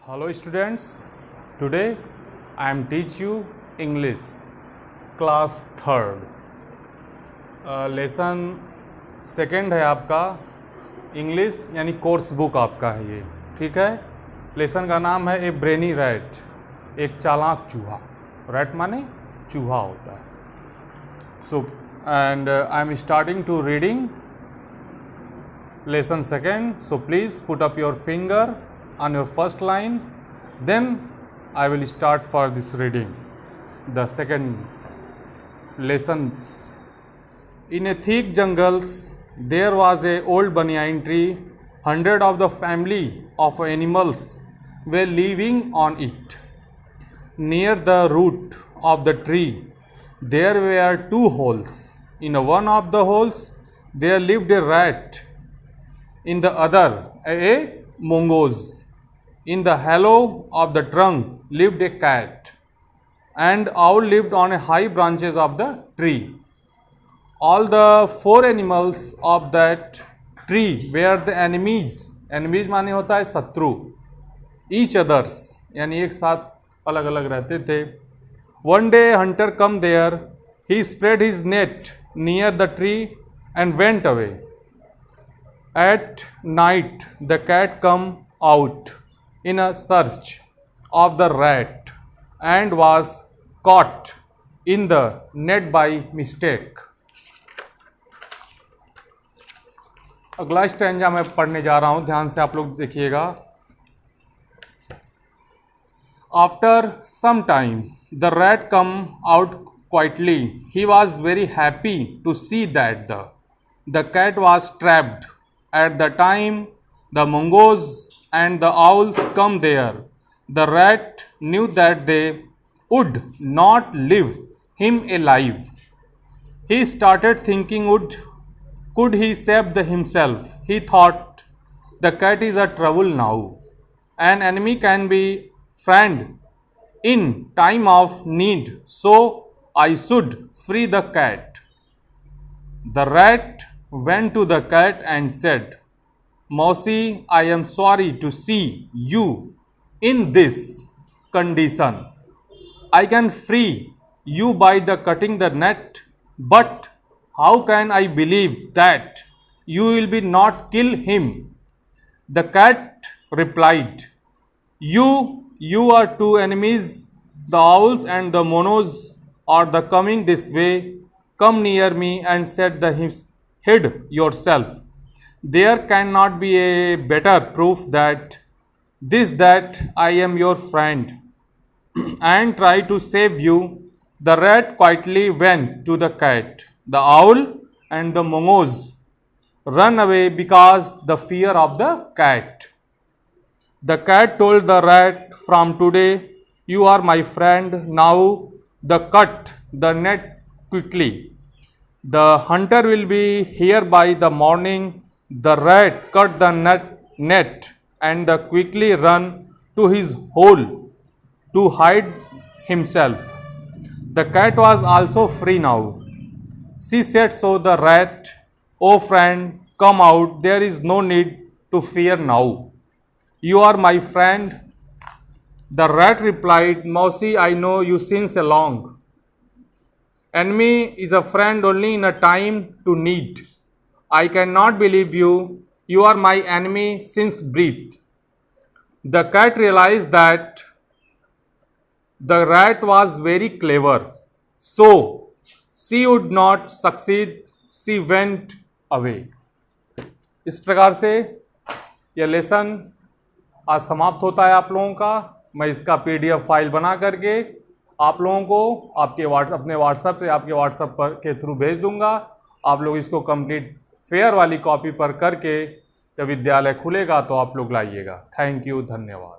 Hello students, today I am teach you English class third. Lesson second है आपका English यानी course book आपका है ये, ठीक है। लेसन का नाम है ए ब्रेनी रैट, एक चालाक चूहा। रैट माने चूहा होता है। So and I am starting to reading lesson second, so please put up your finger on your first line, then I will start for this reading the second lesson. In a thick jungles there was a old banyan tree. Hundred of the family of animals were living on it. Near the root of the tree there were two holes. In one of the holes there lived a rat, in the other a mongoose. In the hollow of the trunk lived a cat, and owl lived on a high branches of the tree. All the four animals of that tree were the enemies. Enemies माने होता है शत्रु. Each others यानी एक साथ अलग अलग रहते थे. One day hunter come there. He spread his net near the tree and went away. At night the cat come out in a search of the rat and was caught in the net by mistake. अगला stanza मैं पढ़ने जा रहा हूं, ध्यान से आप लोग देखिएगा. After some time the rat come out quietly. He was very happy to see that the cat was trapped. At the time the mongoose and the owls come there, the rat knew that they would not leave him alive. He started thinking, could he save himself? He thought, the cat is a trouble now. An enemy can be friend in time of need, so I should free the cat. The rat went to the cat and said, Mausi, I am sorry to see you in this condition. I can free you by the cutting the net, but how can I believe that you will be not kill him? The cat replied, You are two enemies. The owls and the monos are the coming this way. Come near me and set hid yourself. There cannot be a better proof that I am your friend and try to save you. The rat quietly went to the cat. The owl and the mongoose ran away because the fear of the cat. The cat told the rat, from today you are my friend. Now cut the net quickly. The hunter will be here by the morning. The rat cut the net and quickly ran to his hole to hide himself. The cat was also free now. She said, so the rat, oh friend, come out. There is no need to fear now. You are my friend. The rat replied, Mausi, I know you since long. Enemy is a friend only in a time to need. I cannot believe you. You are my enemy since birth. The cat realized that the rat was very clever, so she would not succeed. She went away. इस प्रकार से यह lesson आज समाप्त होता है आप लोगों का. मैं इसका PDF फाइल बना करके आप लोगों को अपने व्हाट्सएप से आपके व्हाट्सएप पर के थ्रू भेज दूंगा. आप लोग इसको कंप्लीट फेयर वाली कॉपी पर करके जब विद्यालय खुलेगा तो आप लोग लाइएगा. थैंक यू, धन्यवाद.